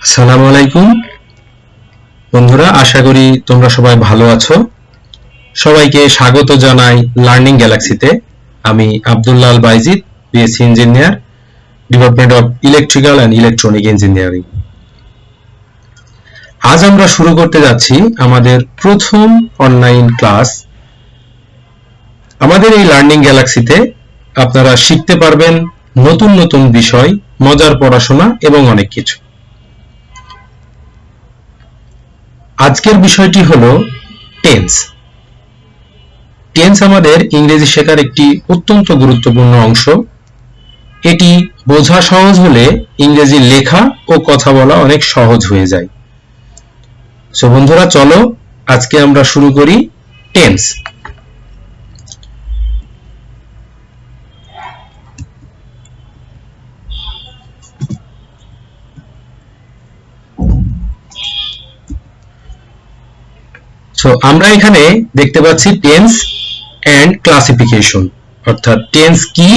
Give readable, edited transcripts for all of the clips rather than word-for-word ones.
আসসালামু আলাইকুম বন্ধুরা, আশা করি তোমরা সবাই ভালো আছো। সবাইকে স্বাগত জানাই লার্নিং গ্যালাক্সিতে। আমি Abdullah Al Baizid, BSc engineer, department of electrical and electronic engineering. আজ আমরা শুরু করতে যাচ্ছি আমাদের প্রথম অনলাইন ক্লাস। আমাদের এই লার্নিং গ্যালাক্সিতে আপনারা শিখতে পারবেন নতুন নতুন বিষয়, মজার পড়াশোনা এবং অনেক কিছু। আজকের বিষয়টি হলো টেন্স। টেন্স আমাদের ইংরেজি শেখার একটি অত্যন্ত গুরুত্বপূর্ণ অংশ। এটি বোঝা সহজ হলে ইংরেজি লেখা ও কথা বলা অনেক সহজ হয়ে যায়। সো বন্ধুরা, চলো আজকে আমরা শুরু করি টেন্স। সো আমরা এখানে দেখতে পাচ্ছি টেন্স এন্ড ক্লাসিফিকেশন, অর্থাৎ টেন্স কি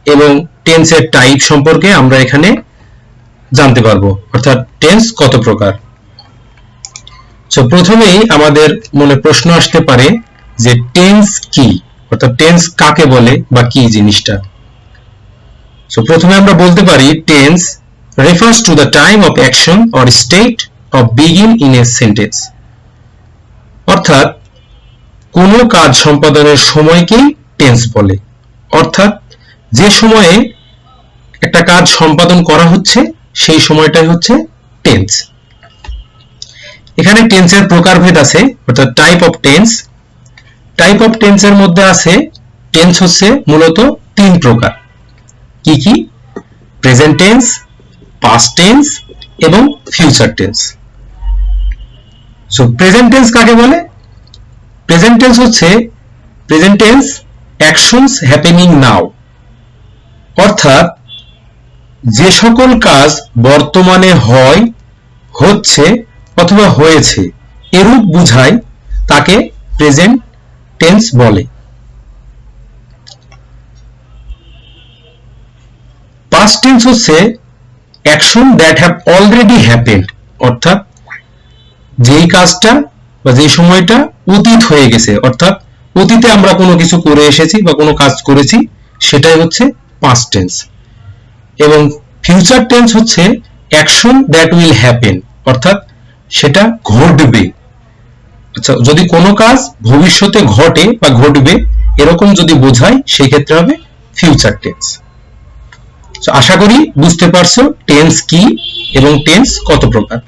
এবং টেন্সের টাইপ সম্পর্কে আমরা এখানে জানতে পারবো, অর্থাৎ টেন্স কত প্রকার। সো প্রথমেই আমাদের মনে প্রশ্ন আসতে পারে যে টেন্স কি, অর্থাৎ টেন্স কাকে বলে বা কি জিনিসটা। সো প্রথমে আমরা বলতে পারি tense refers to the time of action or state of begin in a sentence, অর্থাৎ কোনো কাজ সম্পাদনের সময়কেই টেন্স বলে। অর্থাৎ যে সময়ে একটা কাজ সম্পাদন করা হচ্ছে সেই সময়টাই হচ্ছে টেন্স। এখানে টেন্সের প্রকারভেদ আছে, অর্থাৎ type of tense. Type of টেন্সের মধ্যে আছে টেন্স হচ্ছে মূলত তিন প্রকার। কি কি? প্রেজেন্ট টেন্স, পাস্ট টেন্স এবং future tense. So present tense কাকে বলে? প্রেজেন্ট টেন্স হচ্ছে প্রেজেন্ট টেন্স অ্যাকশনস হ্যাপেনিং নাও, অর্থাৎ যে সকল কাজ বর্তমানে হয়, হচ্ছে অথবা হয়েছে এরূপ বুঝায় তাকে প্রেজেন্ট টেন্স বলে। পাস্ট টেন্স হচ্ছে action that have already happened, অর্থাৎ যেই কাজটা বা যেই সময়টা অতীত হয়ে গেছে, অর্থাৎ অতীতে আমরা কোনো কিছু করে এসেছি বা কোনো কাজ করেছি, সেটাই হচ্ছে পাস্ট টেন্স। এবং ফিউচার টেন্স হচ্ছে অ্যাকশন দ্যাট উইল হ্যাপেন, অর্থাৎ সেটা ঘটবে। আচ্ছা, যদি কোনো কাজ ভবিষ্যতে ঘটে বা ঘটবে এরকম যদি বোঝায় সেই ক্ষেত্রে হবে ফিউচার টেন্স। আশা করি বুঝতে পারছো টেন্স কি এবং টেন্স কত প্রকার।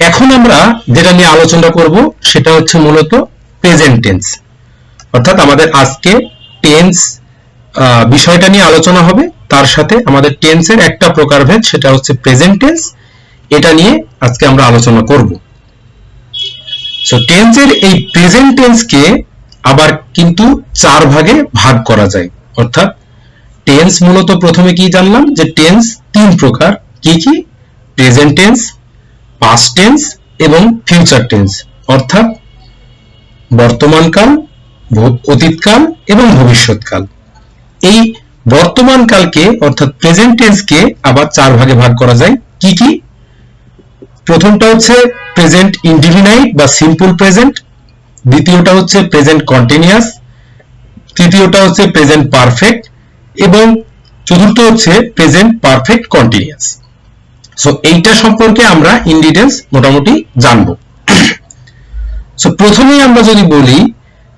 এখন আমরা যেটা নিয়ে আলোচনা করব সেটা হচ্ছে মূলত প্রেজেন্ট টেন্স, অর্থাৎ আমাদের আজকে টেন্স বিষয়টা নিয়ে আলোচনা হবে, তার সাথে আমাদের টেন্সের একটা প্রকারভেদ সেটা হচ্ছে প্রেজেন্ট টেন্স। এটা নিয়ে আজকে আমরা আলোচনা করব। সো টেন্সের এই প্রেজেন্ট টেন্সকে আবার কিন্তু চার ভাগে ভাগ করা যায়, অর্থাৎ টেন্স মূলত প্রথমে কি জানলাম যে টেন্স তিন প্রকার। কি কি? প্রেজেন্ট টেন্স, পাস্ট টেন্স এবং ফিউচার টেন্স, অর্থাৎ বর্তমানকাল, অতীতকাল এবং ভবিষ্যৎকাল। এই বর্তমানকালকে অর্থাৎ প্রেজেন্ট টেন্সকে আবার চার ভাগে ভাগ করা যায়। কি কি? প্রথমটা হচ্ছে প্রেজেন্ট ইনডিফিনাইট বা সিম্পল প্রেজেন্ট, দ্বিতীয়টা হচ্ছে প্রেজেন্ট কন্টিনিউয়াস, তৃতীয়টা হচ্ছে প্রেজেন্ট পারফেক্ট এবং চতুর্থ হচ্ছে প্রেজেন্ট পারফেক্ট কন্টিনিউয়াস। সো এইটা সম্পর্কে আমরা ইন ডিটেইলস মোটামুটি জানবো। সো প্রথমেই আমরা যদি বলি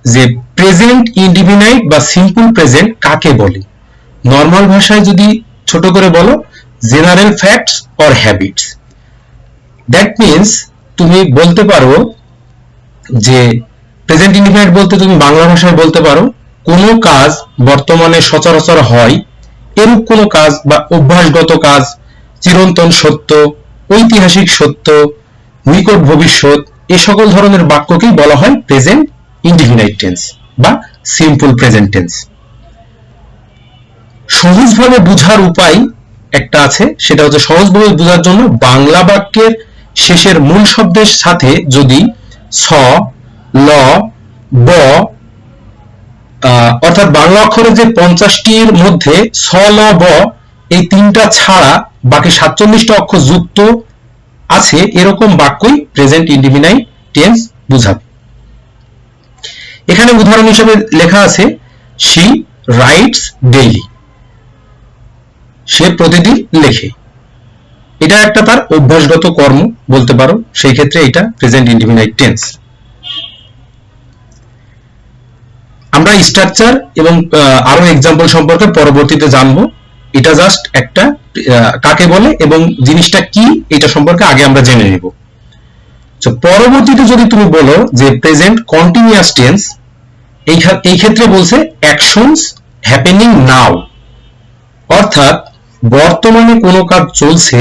যে প্রেজেন্ট ইনডিফিনাইট বা সিম্পল প্রেজেন্ট কাকে বলে, নরমাল ভাষায় যদি ছোট করে বলো general facts or habits. That means তুমি বলতে পারো যে প্রেজেন্ট ইনডিফিনাইট বলতে তুমি বাংলা ভাষায় বলতে পারো কোনো কাজ বর্তমানে সচরাচর হয় এরূপ কোনো কাজ বা অভ্যাসগত কাজ, চিরন্তন সত্য, ঐতিহাসিক সত্য, নিকট ভবিষ্যৎ, এই সকল ধরনের বাক্যকেই বলা হয় প্রেজেন্ট ইনডিফিনাইট টেন্স বা সিম্পল প্রেজেন্ট টেন্স। সহজভাবে বোঝার উপায় একটা আছে, সেটা হচ্ছে সহজভাবে বোঝার জন্য বাংলা বাক্যের শেষের মূল শব্দের সাথে যদি স, ল, ব অর্থাৎ বাংলা অক্ষরে যে 50টির মধ্যে স ল ব এই তিনটা ছাড়া বাকি 47টা অক্ষর যুক্ত আছে এরকম বাক্যই প্রেজেন্ট ইনডিফিনাইট টেন্স বোঝাবে। এখানে উদাহরণ হিসেবে লেখা আছে she writes daily, সে প্রতিদিন লেখে। এটা একটা তার অভ্যাসগত কর্ম বলতে পারো, সেই ক্ষেত্রে এটা প্রেজেন্ট ইনডিফিনাইট টেন্স। আমরা স্ট্রাকচার এবং আরো এক্সাম্পল সম্পর্কে পরবর্তীতে জানবো। এটা জাস্ট একটা কাকে বলে এবং জিনিসটা কি এটা সম্পর্কে আগে আমরা জেনে নেব। তো পরবর্তীতে যদি তুমি বলো যে প্রেজেন্ট কন্টিনিউয়াস টেন্স, এই ক্ষেত্রে বলছে অ্যাকশনস হ্যাপেনিং নাও, অর্থাৎ বর্তমানে কোনো কাজ চলছে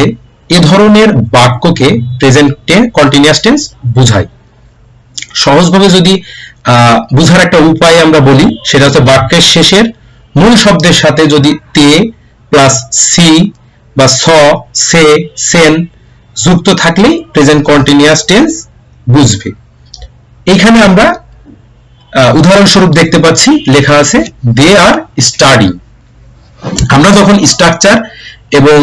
এ ধরনের বাক্যকে প্রেজেন্ট কন্টিনিউয়াস টেন্স বোঝায়। সহজভাবে যদি বুঝার একটা উপায় আমরা বলি, সেটা হচ্ছে বাক্যের শেষের মূল শব্দের সাথে যদি তে প্লাস সি বা স, সে, সেন যুক্ত থাকলেই প্রেজেন্ট কন্টিনিউয়াস টেন্স বুঝবে। এখানে আমরা উদাহরণস্বরূপ দেখতে পাচ্ছি লেখা আছে দে আর স্টাডিং। আমরা যখন স্ট্রাকচার এবং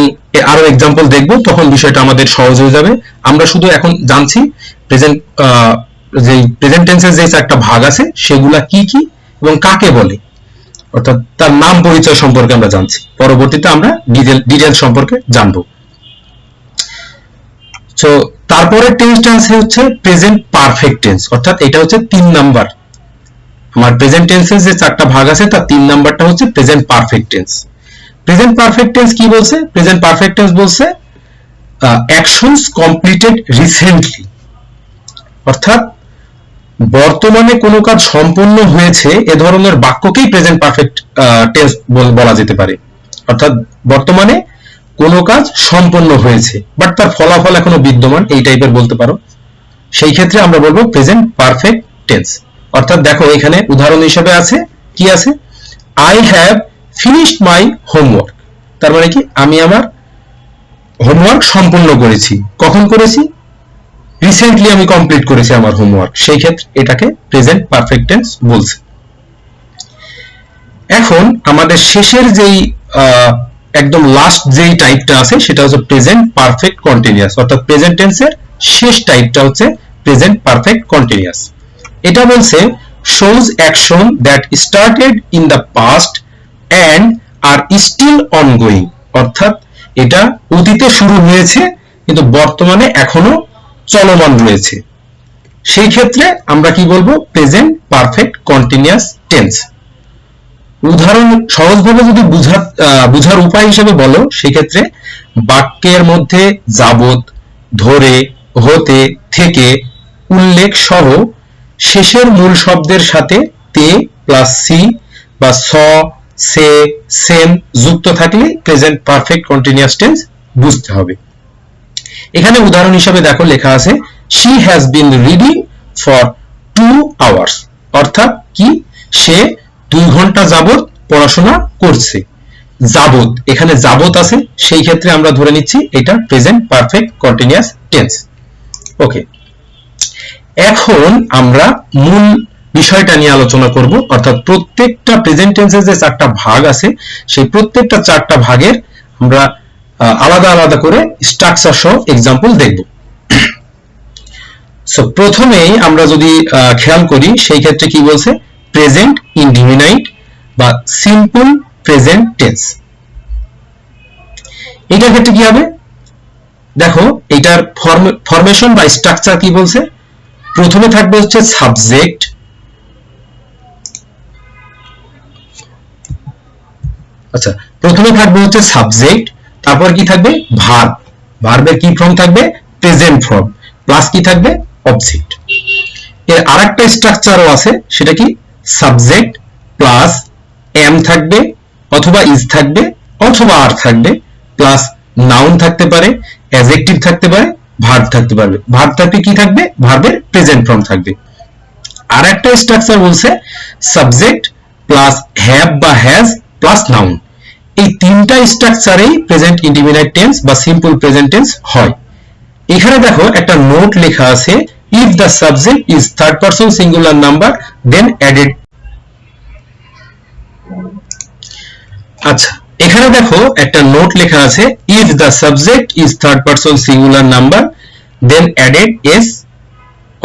আরো এক্সাম্পল দেখব তখন বিষয়টা আমাদের সহজ হয়ে যাবে। আমরা শুধু এখন জানছি প্রেজেন্ট যে প্রেজেন্ট টেন্সের যে চারটা ভাগ আছে সেগুলা কি কি এবং কাকে বলে, অর্থাৎ তার নাম পরিচয় সম্পর্কে আমরা জানছি। পরবর্তীতে আমরা ডিটেইলস সম্পর্কে জানবো। তো তারপরে টেন্সটা হচ্ছে প্রেজেন্ট পারফেক্ট টেন্স, অর্থাৎ এটা হচ্ছে 3 নাম্বার। আমার প্রেজেন্ট টেন্সের যে চারটা ভাগ আছে তার 3 নাম্বারটা হচ্ছে present perfect tense. Present perfect tense কি বলছে? প্রেজেন্ট পারফেক্ট টেন্স বলছে অ্যাকশনস কমপ্লিটেড রিসেন্টলি, অর্থাৎ বর্তমানে কোনো কাজ সম্পন্ন হয়েছে এ ধরনের বাক্যকেই প্রেজেন্ট পারফেক্ট টেন্স বলা যেতে পারে। অর্থাৎ বর্তমানে কোনো কাজ সম্পন্ন হয়েছে বাট তার ফলাফল এখনো বিদ্যমান, এই টাইপের বলতে পারো। সেই ক্ষেত্রে আমরা বলবো প্রেজেন্ট পারফেক্ট টেন্স। অর্থাৎ দেখো এখানে উদাহরণ হিসেবে আছে কি আছে, I have finished my homework. তার মানে কি আমি আমার হোমওয়ার্ক সম্পন্ন করেছি। কখন করেছি? রিসেন্টলি আমি কমপ্লিট করেছি আমার হোমওয়ার্ক। সেই ক্ষেত্রে এটাকে প্রেজেন্ট পারফেক্ট টেন্স বলছে। এখন আমাদের শেষের যেই একদম লাস্ট যেই টাইপটা আছে সেটা হচ্ছে প্রেজেন্ট পারফেক্ট কন্টিনিউয়াস, অর্থাৎ প্রেজেন্ট টেন্সের শেষ টাইপটা হচ্ছে প্রেজেন্ট পারফেক্ট কন্টিনিউয়াস। এটা বলছে shows action that started in the past and are still ongoing, অর্থাৎ এটা অতীতে শুরু হয়েছে কিন্তু বর্তমানে এখনো চলমান রয়েছে। সেই ক্ষেত্রে আমরা কি বলবো? Present perfect continuous tense. উদাহরণ সহজভাবে যদি বুঝার উপায় হিসেবে বলো, সেই ক্ষেত্রে বাক্যের মধ্যে যাবত, ধরে, হতে, থেকে, উল্লেখ সহ শেষের মূল শব্দের সাথে তে প্লাস সি বা স, সে, সেন যুক্ত থাকলে প্রেজেন্ট পারফেক্ট কন্টিনিউয়াস টেন্স বুঝতে হবে। এখানে উদাহরণ হিসেবে দেখো লেখা আছে she has been reading for 2 hours, অর্থাৎ কি সে 2 ঘন্টা যাবত পড়াশোনা করছে। যাবত, এখানে যাবত আছে, সেই ক্ষেত্রে আমরা ধরে নিচ্ছি এটা প্রেজেন্ট পারফেক্ট কন্টিনিউয়াস টেন্স। ওকে, এখন আমরা মূল বিষয়টা নিয়ে আলোচনা করব, অর্থাৎ প্রত্যেকটা প্রেজেন্ট টেন্সের যে 4টা ভাগ আছে সেই প্রত্যেকটা 4টা ভাগের আমরা আলাদা আলাদা করে স্ট্রাকচার সহ এক্সাম্পল দেখব। সো প্রথমেই আমরা যদি খেয়াল করি সেই ক্ষেত্রে কি বলছে? প্রেজেন্ট ইনডিফিনাইট বা সিম্পল প্রেজেন্ট টেন্স। এটার ক্ষেত্রে কি হবে? দেখো এটার ফরমেশন বা স্ট্রাকচার কি বলছে? প্রথমে থাকবে হচ্ছে সাবজেক্ট, আচ্ছা প্রথমে থাকবে হচ্ছে সাবজেক্ট, তারপর কি থাকবে? ভার্ব, ভার্বের কি ফর্ম থাকবে? প্রেজেন্ট ফর্ম, প্লাস কি থাকবে? অবজেক্ট। এর আরেকটা স্ট্রাকচারও আছে, সেটা কি? সাবজেক্ট প্লাস এম থাকবে অথবা ইজ থাকবে অথবা আর থাকবে, প্লাস নাউন থাকতে পারে, অ্যাডজেক্টিভ থাকতে পারে, ভার্ব থাকতে পারবে। ভার্ব থাকবে কি থাকবে? ভার্বের প্রেজেন্ট ফর্ম থাকবে। আর একটা স্ট্রাকচার বলছে সাবজেক্ট প্লাস হ্যাভ বা হ্যাজ প্লাস নাউন। এই 3টা স্ট্রাকচারেই প্রেজেন্ট ইনডিফিনাইট টেন্স বা সিম্পল প্রেজেন্ট টেন্স হয়। এখানে দেখো একটা নোট লেখা আছে, if the subject is third person singular number then added. এখানে দেখো একটা নোট লেখা আছে, if the subject is third person singular number then added S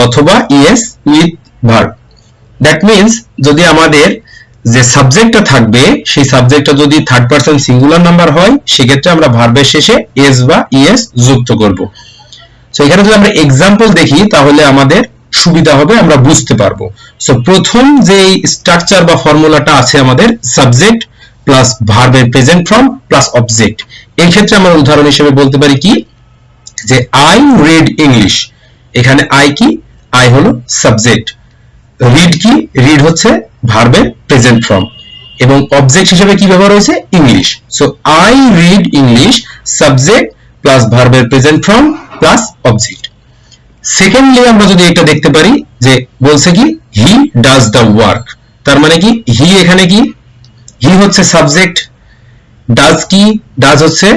অথবা ES with verb. That means যদি আমাদের যে সাবজেক্টটা থাকবে সেই সাবজেক্টটা যদি থার্ড পারসন সিঙ্গুলার নাম্বার হয় সেক্ষেত্রে আমরা ভার্বের শেষে এস বা ইএস যুক্ত করব। সো এখানে যদি আমরা এক্সাম্পল দেখি তাহলে আমাদের সুবিধা হবে, আমরা বুঝতে পারবো। সো প্রথম যে স্ট্রাকচার বা ফর্মুলাটা আছে আমাদের সাবজেক্ট প্লাস ভার্বের প্রেজেন্ট ফর্ম প্লাস অবজেক্ট, এই ক্ষেত্রে আমরা উদাহরণ হিসেবে বলতে পারি কি যে আই রিড ইংলিশ। এখানে আই কি, আই হলো সাবজেক্ট, রিড কি, রিড হচ্ছে ভার্বের প্রেজেন্ট ফর্ম এবং অবজেক্ট হিসেবে কি ব্যবহার হয়েছে, English. So I read English subject plus ভার্বের present form plus object. Secondly আমরা যদি এটা দেখতে পারি যে বলছে কি হি ডাজ দ্য ওয়ার্ক, তার মানে কি হি এখানে কি, হি হচ্ছে সাবজেক্ট, ডাজ কি, ডাজ হচ্ছে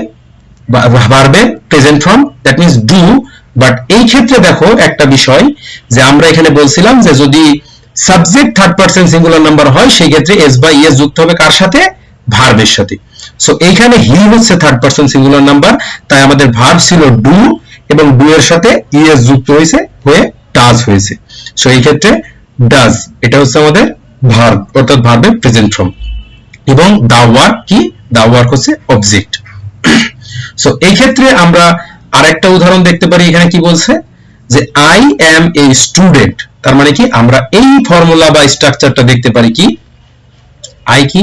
ভার্বের present form, that means do. But এই ক্ষেত্রে দেখো একটা বিষয় যে আমরা এখানে বলছিলাম যে যদি subject third person singular number হয় সেই ক্ষেত্রে এস বা ইএস যুক্ত হবে কার সাথে, ভার্বের সাথে। সো এইখানে হি হচ্ছে থার্ড পারসন সিঙ্গুলার নাম্বার, তাই আমাদের ভার্ব ছিল ডু এবং ডু এর সাথে ইএস যুক্ত হয়েছে হয়ে ডাজ হয়েছে। সো এই ক্ষেত্রে ডাজ এটা হচ্ছে আমাদের ভার্ব অর্থাৎ ভার্বের প্রেজেন্ট ফর্ম এবং দা ওয়ার্ক কি, দা ওয়ার্ক হচ্ছে অবজেক্ট। সো এই ক্ষেত্রে আমরা আরেকটা উদাহরণ দেখতে পারি, এখানে কি বলছে যে আই অ্যাম এ স্টুডেন্ট, তার মানে কি আমরা এই ফর্মুলা বা স্ট্রাকচারটা দেখতে পারি কি আই কি,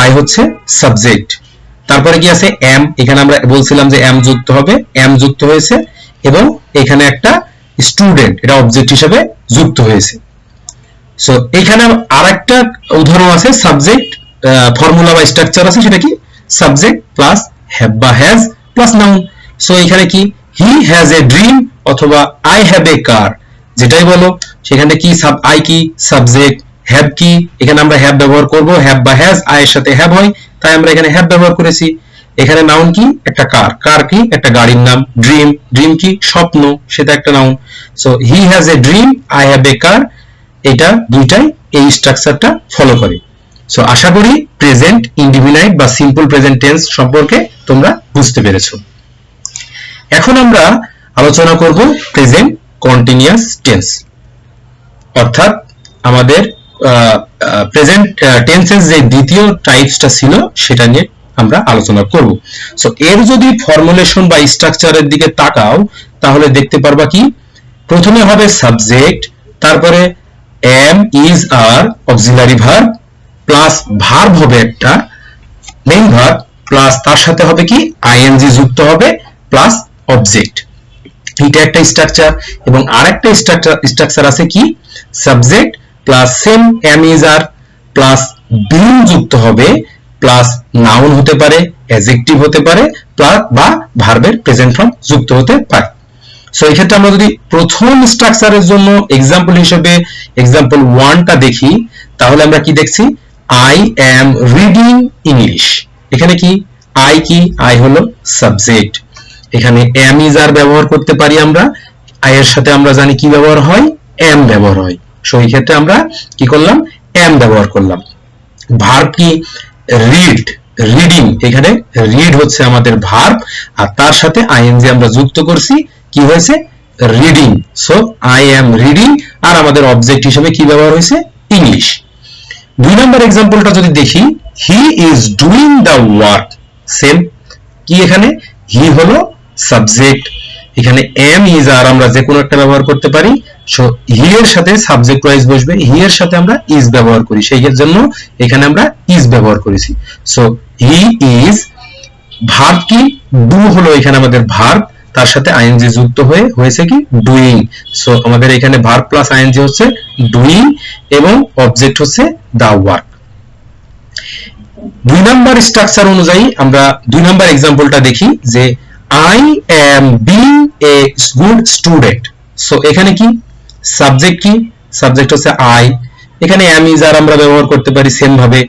আই হচ্ছে সাবজেক্ট, তারপরে কি আছে এম, এখানে আমরা বলছিলাম যে এম যুক্ত হবে, এম যুক্ত হয়েছে এবং এখানে একটা স্টুডেন্ট এটা অবজেক্ট হিসেবে যুক্ত হয়েছে। সো এখানে আরেকটা উদাহরণ আছে সাবজেক্ট ফর্মুলা বা স্ট্রাকচার আছে, সেটা কি সাবজেক্ট প্লাস হ্যাভ বা হ্যাজ প্লাস নাউন। সো এখানে কি হি হ্যাজ এ ড্রিম অথবা আই হ্যাভ এ কার, যেটাই বলো সেখানে কি আই কি সাবজেক্ট, হ্যাভ কি এখানে আমরা হ্যাভ ব্যবহার করব, হ্যাভ বা হ্যাজ আই এর সাথে হ্যাভ হয় তাই আমরা এখানে হ্যাভ ব্যবহার করেছি। এখানে নাউন কি একটা কার, কার কি একটা গাড়ির নাম, ড্রিম, ড্রিম কি স্বপ্ন সেটা একটা noun. So he has a dream, I have a car, এটা দুইটাই এই স্ট্রাকচারটা ফলো করে। সো আশা করি প্রেজেন্ট ইনডিফিনাইট বা সিম্পল প্রেজেন্ট টেন্স সম্পর্কে তোমরা বুঝতে পেরেছো। এখন আমরা আলোচনা করব প্রেজেন্ট কন্টিনিউয়াস টেন্স, অর্থাৎ আমাদের প্রেজেন্ট টেন্সের যে দ্বিতীয় টাইপসটা ছিল সেটা নিয়ে আমরা আলোচনা করব। সো এর যদি ফর্মুলেশন বা স্ট্রাকচারের দিকে তাকাও তাহলে দেখতে পারবা কি প্রথমে হবে সাবজেক্ট, তারপরে am is are auxiliary verb plus verb হবে একটা মেইন ভার্ব প্লাস তার সাথে হবে কি আইএনজি যুক্ত হবে প্লাস অবজেক্ট, এটা একটা স্ট্রাকচার। এবং আরেকটা স্ট্রাকচার আছে কি subject plus same am is are plus being যুক্ত হবে প্লাস নাউন হতে পারে, অ্যাডজেক্টিভ হতে পারে প্লাস বা ভার্বের প্রেজেন্ট ফর্ম যুক্ত হতে পারে। সো এই ক্ষেত্রে আমরা যদি প্রথম স্ট্রাকচারের জন্য এক্সাম্পল হিসেবে এক্সাম্পল 1টা দেখি তাহলে আমরা কি দেখছি আই অ্যাম রিডিং ইংলিশ। এখানে কি কি আই হলো সাবজেক্ট, এখানে এম ইজ আর ব্যবহার করতে পারি আমরা, আই এর সাথে আমরা জানি কি ব্যবহার হয় এম ব্যবহার হয়। সো এই ক্ষেত্রে আমরা কি করলাম এম ব্যবহার করলাম। ভার্ব কি রিড, রিডিং, এখানে রিড হচ্ছে আমাদের ভার্ব আর তার সাথে আইএনজি আমরা যুক্ত করছি কি হয়েছে reading. So I am reading আর আমাদের অবজেক্ট হিসেবে কি ব্যবহার হয়েছে ইংলিশ। 2 নম্বর एग्जांपलটা যদি দেখি he is doing the work, same কি এখানে হি হলো সাবজেক্ট, এখানে এম ইজ আর আমরা যে কোনো একটা ব্যবহার করতে পারি। সো হি এর সাথে সাবজেক্ট ওয়াইজ বসবে, হি এর সাথে আমরা ইজ ব্যবহার করি সেই জন্য এখানে আমরা ইজ ব্যবহার করেছি। সো হি ইজ ভার্ব কি ডু হলো এখানে আমাদের ভার্ব তার সাথে আইএনজি যুক্ত হয়ে হয়েছে কি ডুইং। সো আমাদের এখানে ভার্ব প্লাস আইএনজি হচ্ছে ডুইং এবং অবজেক্ট হচ্ছে দা ওয়ার্ক। 2 নাম্বার স্ট্রাকচার অনুযায়ী আমরা 2 নাম্বার एग्जांपलটা দেখি যে I am being a good student. So এখানে কি সাবজেক্ট কি সাবজেক্ট হচ্ছে আই, এখানে এম ইজ আর আমরা ব্যবহার করতে পারি সেম ভাবে।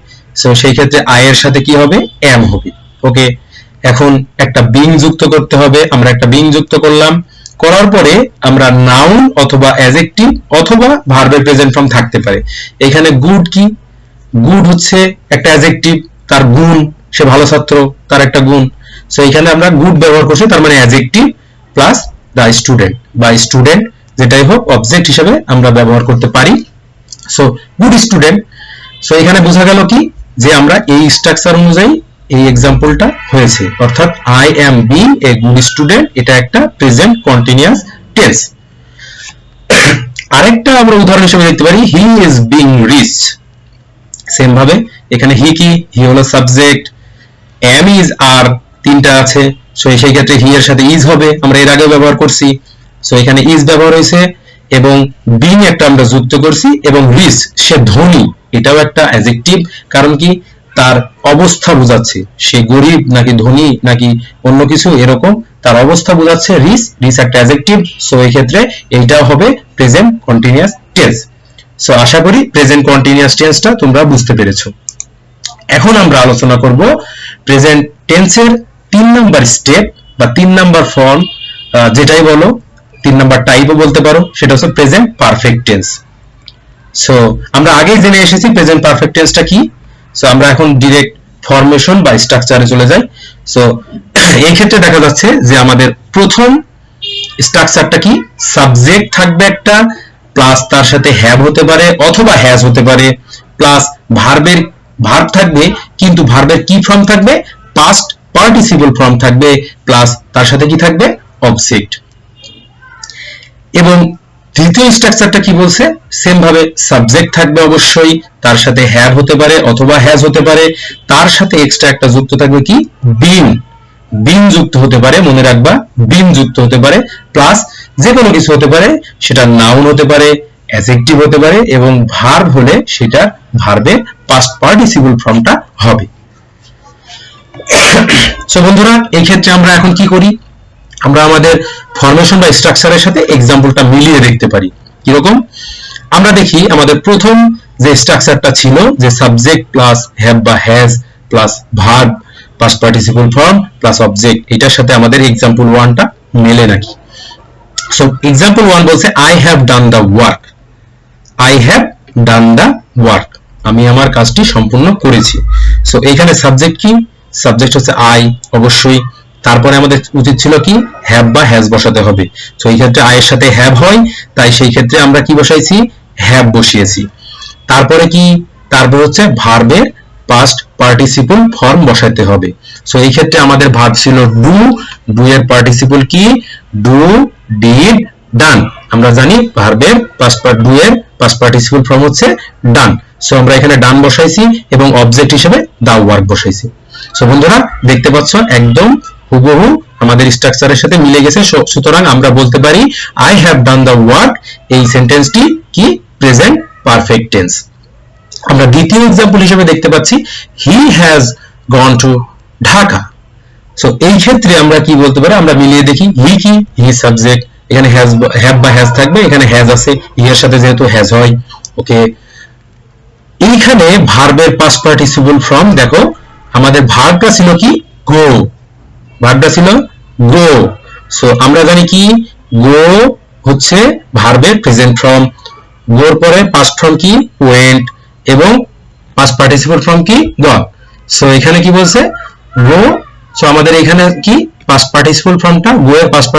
সো সেই ক্ষেত্রে আই এর সাথে কি হবে এম হবে। ওকে, এখন একটা বিং যুক্ত করতে হবে, আমরা একটা বিং যুক্ত করলাম, করার পরে আমরা নাউন অথবা অ্যাডজেক্টিভ অথবা ভার্বের প্রেজেন্ট ফর্ম থাকতে পারে। এখানে গুড কি গুড হচ্ছে একটা অ্যাডজেক্টিভ, তার গুণ সে ভালো ছাত্র, তার একটা গুণ। সো এখানে আমরা গুড ব্যবহার করছি, তার মানে অ্যাডজেক্টিভ প্লাস দা স্টুডেন্ট বা স্টুডেন্ট যেটাই হোক অবজেক্ট হিসেবে আমরা ব্যবহার করতে পারি। So good student. সো এখানে বোঝা গেল কি যে আমরা এই স্ট্রাকচার অনুযায়ী এই এক্সাম্পলটা হয়েছে, অর্থাৎ I am being a good student, এটা একটা প্রেজেন্ট কন্টিনিউয়াস টেন্স। আরেকটা আমরা উদাহরণ হিসেবে দেখতে পারি he is being rich. Same ভাবে এখানে হি কি, হি হলো সাবজেক্ট, এম ইজ আর তিনটা আছে, সো সেই ক্ষেত্রে হি এর সাথে ইজ হবে, আমরা এর আগে ব্যবহার করছি। সো এখানে ইজ ব্যবহার হয়েছে এবং বিং একটা আমরা যুক্ত করছি, এবং রিচ সে ধনী, এটাও একটা অ্যাডজেক্টিভ, কারণ কি তার অবস্থা বোঝাচ্ছে, সে গরিব নাকি ধনী নাকি অন্য কিছু এরকম তার অবস্থা বোঝাচ্ছে রিচ, রিচ একটা অ্যাডজেক্টিভ। সো এই ক্ষেত্রে এইটাও হবে প্রেজেন্ট কন্টিনিউয়াস টেন্স। সো আশা করি প্রেজেন্ট কন্টিনিউয়াস টেন্সটা তোমরা বুঝতে পেরেছো। এখন আমরা আলোচনা করব প্রেজেন্ট টেন্সের 3 নাম্বার স্টেপ বা 3 নাম্বার ফর্ম, যেটাই বলো 3 নাম্বার টাইপও বলতে পারো, সেটা হচ্ছে প্রেজেন্ট পারফেক্ট টেন্স। সো আমরা আগেই জেনে এসেছি প্রেজেন্ট পারফেক্ট টেন্সটা কি। সো আমরা এখন ডাইরেক্ট ফরমেশন বা স্ট্রাকচারে চলে যাই। সো এই ক্ষেত্রে দেখা যাচ্ছে যে আমাদের প্রথম স্ট্রাকচারটা কি, সাবজেক্ট থাকবে একটা, প্লাস তার সাথে হ্যাভ হতে পারে অথবা হ্যাজ হতে পারে, প্লাস ভার্ব থাকবে, কিন্তু ভার্বের কি ফর্ম থাকবে, পাস্ট পার্টিসিপল ফর্ম থাকবে, প্লাস তার সাথে কি থাকবে, অবজেক্ট। এবং দ্বিতীয় স্ট্রাকচারটা কি বলছে, সেম ভাবে সাবজেক্ট থাকবে অবশ্যই, তার সাথে হ্যাভ হতে পারে অথবা হ্যাজ হতে পারে, তার সাথে এক্সট্রা একটা যুক্ত থাকবে কি, বিং, বিং যুক্ত হতে পারে, মনে রাখবা বিং যুক্ত হতে পারে, প্লাস যে কোনো কিছু হতে পারে, সেটা নাউন হতে পারে, অ্যাডজেক্টিভ হতে পারে, এবং ভার্ব হলে সেটা ভার্বের পাস্ট পার্টিসিপল ফর্মটা হবে। সো বন্ধুরা এই ক্ষেত্রে আমরা এখন কি করি, আমরা আমাদের ফরমেশন বা স্ট্রাকচারের সাথে এক্সাম্পলটা মিলিয়ে দেখতে পারি। কিরকম, আমরা দেখি আমাদের প্রথম যে স্ট্রাকচারটা ছিল যে সাবজেক্ট প্লাস হ্যাভ বা has plus verb past participle form plus object, এটার সাথে আমাদের এক্সাম্পল 1টা মেলে নাকি। সো এক্সাম্পল 1 বলছে I have done the work, I have done the work, আমি আমার কাজটি সম্পূর্ণ করেছি। সো এখানে সাবজেক্ট কি, সাবজেক্ট হচ্ছে আই অবশ্যই, তারপরে আমাদের উচিত ছিল কি হ্যাভ বা হ্যাজ বসাতে হবে। সো এই ক্ষেত্রে আই এর সাথে হ্যাভ হয়, তাই সেই ক্ষেত্রে আমরা কি বসাইছি, হ্যাভ বসিয়েছি। তারপরে কি, তারপর হচ্ছে ভার্বের পাস্ট পার্টিসিপল ফর্ম বসাতে হবে। সো এই ক্ষেত্রে আমাদের ভার্ব ছিল ডু, ডু এর পার্টিসিপল কি, ডু, ডিড, ডান। আমরা জানি ভার্বের ডু এর পাস্ট পার্টিসিপল ফর্ম হচ্ছে ডান। সো আমরা এখানে ডান বসাইছি এবং অবজেক্ট হিসেবে দা ওয়ার্ক বসাইছি। সো বন্ধুরা দেখতে পাচ্ছ একদম হুবহু আমাদের স্ট্রাকচারের সাথে মিলে গেছে। সুতরাং আমরা বলতে পারি I have done the work, এই সেন্টেন্সটি কি প্রেজেন্ট পারফেক্ট টেন্স। আমরা দ্বিতীয় এক্সাম্পল হিসেবে দেখতে পাচ্ছি he has gone to Dhaka. So এই ক্ষেত্রে আমরা কি বলতে পারি, আমরা মিলিয়ে দেখি হি কি, হি সাবজেক্ট, এখানে হ্যাভ বা হ্যাজ থাকবে, এখানে হ্যাজ আছে, হি এর সাথে যেহেতু হ্যাজ হয়। ওকে, এইখানে ভার্বের পাস্ট পার্টিসিপল ফর্ম দেখো, আমাদের ভার্বটা ছিল কি গো, ভার্বটা ছিল গো। সো আমরা জানি কি গো হচ্ছে ভার্বের প্রেজেন্ট ফর্ম, গোর পরে পাস্ট ফর্ম কি ওয়েন্ট, এবং পাস্ট পার্টিসিপল ফর্ম কি গন। সো এখানে কি বলছে গো, সো আমাদের এখানে কি পাস্ট পার্টিসিপল ফর্মটা, গো এর পাস্ট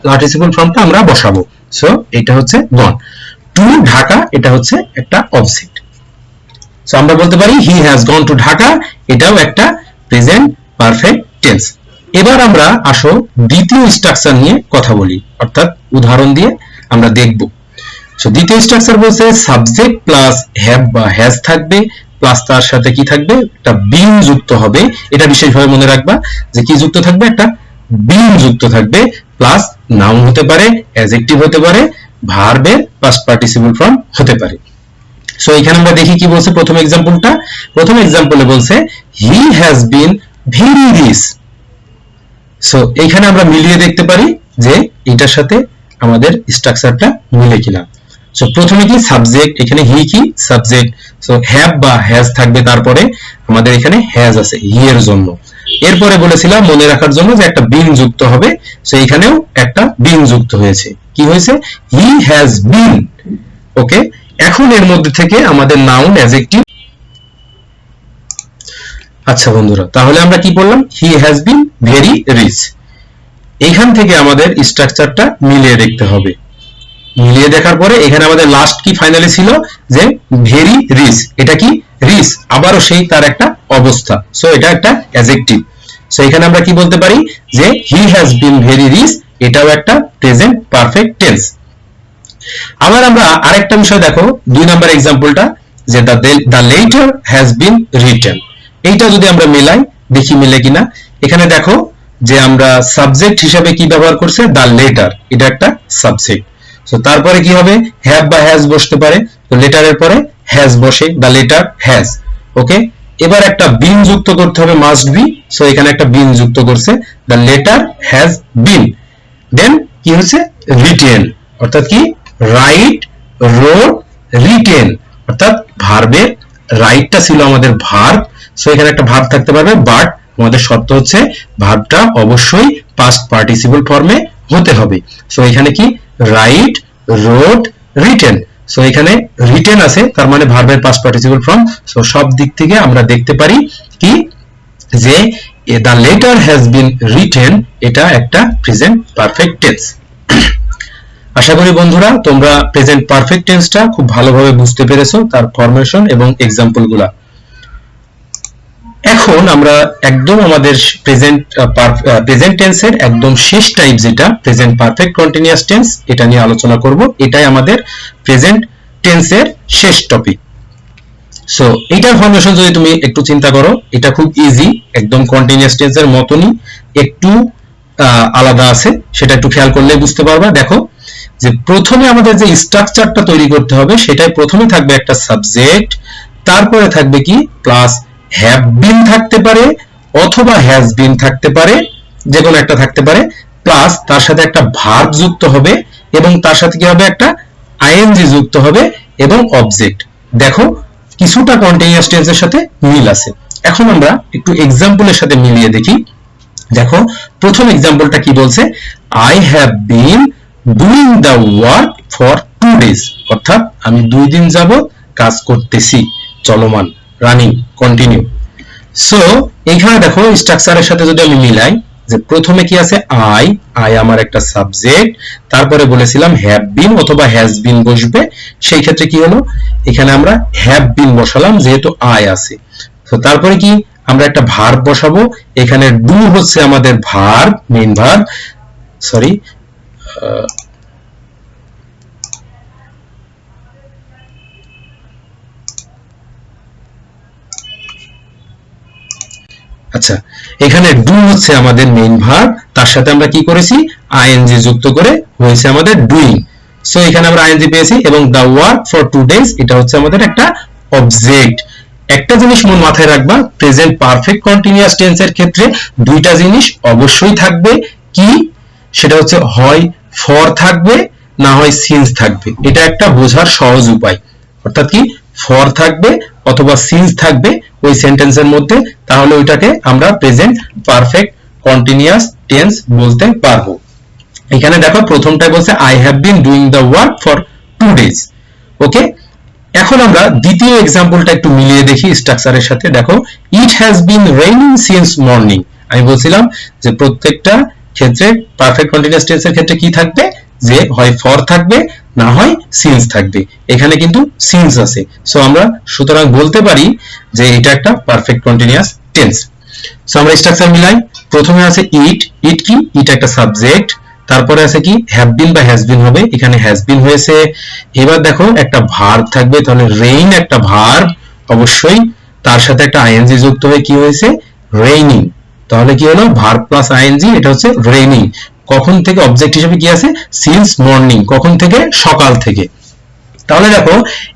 পার্টিসিপল ফর্মটা আমরা বসাবো। সো এটা হচ্ছে গন। টু ঢাকা, এটা হচ্ছে একটা অবজেক্ট। সো আমরা বলতে পারি he has gone to Dhaka, এটাও একটা প্রেজেন্ট পারফেক্ট টেন্স। এবার আমরা আসো দ্বিতীয় স্ট্রাকচার নিয়ে কথা বলি, অর্থাৎ উদাহরণ দিয়ে আমরা দেখব। সো দ্বিতীয় স্ট্রাকচার বলছে সাবজেক্ট প্লাস হ্যাভ বা হ্যাজ থাকবে, প্লাস তার সাথে কি থাকবে, একটা বিং যুক্ত হবে। এটা বিশেষভাবে মনে রাখবা যে কি যুক্ত থাকবে, একটা বিং যুক্ত থাকবে, প্লাস নাউন হতে পারে, অ্যাডজেক্টিভ হতে পারে, ভার্বের পাস্ট পার্টিসিপল ফর্ম হতে পারে। সো এখানে আমরা দেখি কি বলছে প্রথম এক্সাম্পলটা। প্রথম এক্সাম্পলে বলছে he has been very rich. So এখানে আমরা মিলিয়ে দেখতে পারি যে এটার সাথে আমাদের স্ট্রাকচারটা মিলে কিনা। সো প্রথমে কি সাবজেক্ট, এখানে হি কি সাবজেক্ট, সো হ্যাভ বা হ্যাজ থাকবে, তারপরে আমাদের এখানে হ্যাজ আছে হি এর জন্য। এরপরে বলেছিলাম মনে রাখার জন্য যে একটা বিন যুক্ত হবে। সো এখানেও একটা বিন যুক্ত হয়েছে, কি হয়েছে হি হ্যাজ বিন। ওকে, এখন এর মধ্যে থেকে আমাদের নাউন অ্যাডজেক্টিভ আচ্ছা বন্ধুরা, তাহলে আমরা কি বললাম, he has been very rich. এইখান থেকে আমাদের স্ট্রাকচারটা মিলিয়ে দেখতে হবে। মিলিয়ে দেখার পরে এখানে আমাদের লাস্ট কি ফাইনালি ছিল যে ভেরি রিচ, এটা কি রিচ, আবারও সেই তার একটা অবস্থা, সো এটা একটা অ্যাডজেক্টিভ। সো এখানে আমরা কি বলতে পারি যে he has been very rich, এটাও একটা প্রেজেন্ট পারফেক্ট টেন্স। আবার আমরা আরেকটা বিষয় দেখো, 2 নাম্বার এক্সাম্পলটা, যে the letter has been written. এইটা যদি আমরা মিলাই দেখি মিলে কিনা। এখানে দেখো যে আমরা সাবজেক্ট হিসাবে কি ব্যবহার করছে, দ্য লেটার, এটা একটা সাবজেক্ট। সো তারপরে কি হবে, হ্যাভ বা হ্যাজ বসতে পারে, তো লেটারের পরে হ্যাজ বসে, দ্য লেটার হ্যাজ। ওকে, এবার একটা বিন যুক্ত করতে হবে, মাস্ট বি। সো এখানে একটা বিন যুক্ত করছে, দ্য লেটার হ্যাজ বিন। দেন কি হচ্ছে, রিটেন, অর্থাৎ কি রাইট, রোড, রিটেন, অর্থাৎ ভার্বের রাইটটা ছিল আমাদের ভার্ব। সো এখানে একটা ভার্ব থাকতে পারবে, বাট আমাদের শর্ত হচ্ছে ভার্বটা অবশ্যই পাস্ট পার্টিসিপল ফর্মে হতে হবে। সো এখানে কি রাইট, রোড, রিটেন। সো এখানে রিটেন আছে, তার মানে ভার্বের পাস্ট পার্টিসিপল ফর্ম। সো সব দিক থেকে আমরা দেখতে পারি কি যে the letter has been written, এটা একটা প্রেজেন্ট পারফেক্ট টেন্স। আশা করি বন্ধুরা তোমরা প্রেজেন্ট পারফেক্ট টেন্সটা খুব ভালোভাবে বুঝতে পেরেছো, তার ফরমেশন এবং এক্সাম্পল গুলা। এখন আমরা একদম আমাদের প্রেজেন্ট টেন্সের একদম শেষ টাইপ, যেটা প্রেজেন্ট পারফেক্ট কন্টিনিউয়াস টেন্স, এটা নিয়ে আলোচনা করব। এটাই আমাদের প্রেজেন্ট টেন্সের শেষ টপিক। সো এইটার ফরমেশন যদি তুমি একটু চিন্তা করো, এটা খুব ইজি, একদম কন্টিনিউয়াস টেন্সের মতনই, একটু আলাদা আছে, সেটা একটু খেয়াল করলেই বুঝতে পারবা। দেখো যে প্রথমে আমাদের যে স্ট্রাকচারটা তৈরি করতে হবে, সেটাই প্রথমে থাকবে একটা সাবজেক্ট, তারপরে থাকবে কি প্লাস হ্যাভ বিন থাকতে পারে অথবা হ্যাজ বিন থাকতে পারে, যে কোনো একটা থাকতে পারে, প্লাস তার সাথে একটা ভার্ব যুক্ত হবে এবং তার সাথে কি হবে, একটা আইএনজি যুক্ত হবে এবং অবজেক্ট। দেখো কিছুটা কন্টিনিউয়াস টেন্সের সাথে মিল আছে। এখন আমরা একটু এক্সাম্পলের সাথে মিলিয়ে দেখি। দেখো প্রথম এক্সাম্পলটা কি বলছে, I have been doing the work for 2 days, অর্থাৎ আমি 2 দিন যাবত কাজ করতেছি, চলমান, রানিং, কন্টিনিউ। সো এইখানে দেখো স্ট্রাকচারের সাথে যদি আমি মিলাই, যে প্রথমে কি আছে, আই আমার একটা সাবজেক্ট, তারপরে বলেছিলাম হ্যাভ বিন অথবা হ্যাজ বিন বসবে, সেই ক্ষেত্রে কি হলো, এখানে আমরা হ্যাভ বিন বসালাম যেহেতু আই আছে। তো তারপরে কি আমরা একটা ভার্ব বসাবো, এখানে ডু হচ্ছে আমাদের ভার্ব, মেইন ভার্ব, সরি আচ্ছা, এখানে ডু হচ্ছে আমাদের মেইন ভার্ব, তার সাথে আমরা কি করেছি, আইএনজি যুক্ত করে হয়েছে আমাদের ডুইং। সো এখানে আমরা আইএনজি পেয়েছি এবং দ্য ওয়ার্ক ফর 2 days, এটা হচ্ছে আমাদের একটা অবজেক্ট। একটা জিনিস মন মাথায় রাখবা, প্রেজেন্ট পারফেক্ট কন্টিনিউয়াস টেন্সের ক্ষেত্রে দুইটা জিনিস অবশ্যই থাকবে, কি সেটা হচ্ছে হয় ফর থাকবে, না হয় সিন্স থাকবে। এটা একটা বোঝার সহজ উপায়, অর্থাৎ কি ফর থাকবে অথবা সিন্স থাকবে ওই সেন্টেন্সের মধ্যে, তাহলে ওইটাকে আমরা প্রেজেন্ট পারফেক্ট কন্টিনিউয়াস টেন্স বলতে পারবো। এখানে দেখো প্রথমটাই বলছে I have been doing the work for 2 days। ওকে, এখন আমরা দ্বিতীয় এক্সাম্পলটা একটু মিলিয়ে দেখি স্ট্রাকচারের সাথে। দেখো it has been raining since morning. আমি বলছিলাম যে প্রত্যেকটা ক্ষেত্রে পারফেক্ট কন্টিনিউয়াস টেন্সের ক্ষেত্রে কি থাকবে, যে হয় ফর থাকবে না হয় সিন্স থাকবে। এখানে কিন্তু সিন্স আছে, সো আমরা সুতরাং বলতে পারি যে এটা একটা পারফেক্ট কন্টিনিউয়াস টেন্স। সো আমরা স্ট্রাকচার মিলাই, প্রথমে আছে ইট, ইট কি, ইট একটা সাবজেক্ট, তারপরে আছে কি হ্যাভ বিন বা হ্যাজ বিন হবে, এখানে হ্যাজ বিন হয়েছে। এবার দেখো একটা ভার্ব থাকবে, তাহলে রেইন একটা ভার্ব অবশ্যই, তার সাথে একটা আইএনজি যুক্ত হয়ে কি হয়েছে, রেইনিং। তাহলে কি হলো, ভার্ব প্লাস আইএনজি, এটা হচ্ছে রেইনিং। কখন থেকে অবজেক্ট হিসেবে কি আছে, সিন্স মর্নিং, কখন থেকে, সকাল থেকে। তাহলে দেখো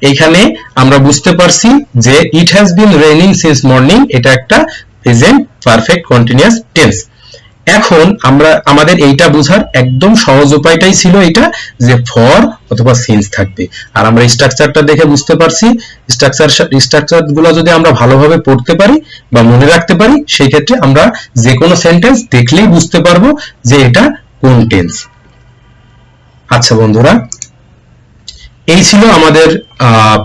এখানে আমরা বুঝতে পারছি যে it has been raining since morning, এটা একটা প্রেজেন্ট পারফেক্ট কন্টিনিউয়াস টেন্স। এখন আমরা আমাদের এইটা বোঝার একদম সহজ উপায়টাই ছিল এটা, যে ফর অথবা সিন্স থাকবে। আর আমরা স্ট্রাকচারটা দেখে বুঝতে পারছি, স্ট্রাকচারগুলো যদি আমরা ভালোভাবে পড়তে পারি বা মনে রাখতে পারি, সেই ক্ষেত্রে আমরা যে কোনো সেন্টেন্স দেখলেই বুঝতে পারবো যে এটা কোন টেন্স। আচ্ছা বন্ধুরা, এই ছিল আমাদের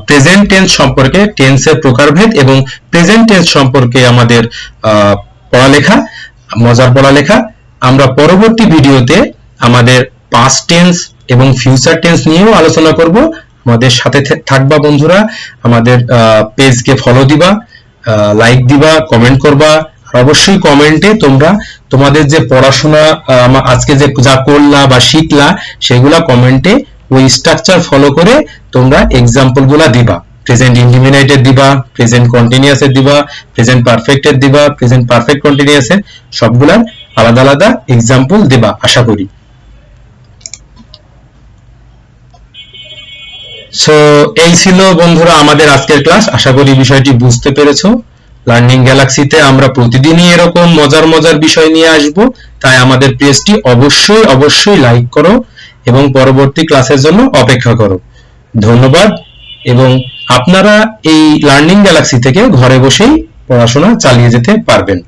প্রেজেন্ট টেন্স সম্পর্কে, টেন্সের প্রকারভেদ এবং প্রেজেন্ট টেন্স সম্পর্কে আমাদের পড়ালেখা, মজার পড়ালেখা। আমরা পরবর্তী ভিডিওতে আমাদের পাস্ট টেন্স এবং ফিউচার টেন্স নিয়েও আলোচনা করব। আমাদের সাথে থাকবা বন্ধুরা, আমাদের পেজকে ফলো দিবা, লাইক দিবা, কমেন্ট করবা। আর অবশ্যই কমেন্টে তোমরা তোমাদের যে পড়াশোনা আজকে যে যা করলা বা শিখলা সেগুলা কমেন্টে ওই স্ট্রাকচার ফলো করে তোমরা এক্সাম্পল গুলা দিবা। প্রেজেন্ট ইনডিফিনিটের দিবা, প্রেজেন্ট কন্টিনিউয়াসের দিবা, প্রেজেন্ট পারফেক্টের দিবা, প্রেজেন্ট পারফেক্ট কন্টিনিউয়াসের, সবগুলার আলাদা আলাদা এক্সাম্পল দিবা আশা করি। সো এই ছিল বন্ধুরা আমাদের আজকের ক্লাস। আশা করি বিষয়টি বুঝতে পেরেছো। লার্নিং গ্যালাক্সিতে আমরা প্রতিদিনই এরকম মজার মজার বিষয় নিয়ে আসব, তাই আমাদের পেজটি অবশ্যই অবশ্যই লাইক করো এবং পরবর্তী ক্লাসের জন্য অপেক্ষা করো। ধন্যবাদ। এবং আপনারা এই লার্নিং গ্যালাক্সি থেকে ঘরে বসেই পড়াশোনা চালিয়ে যেতে পারবেন।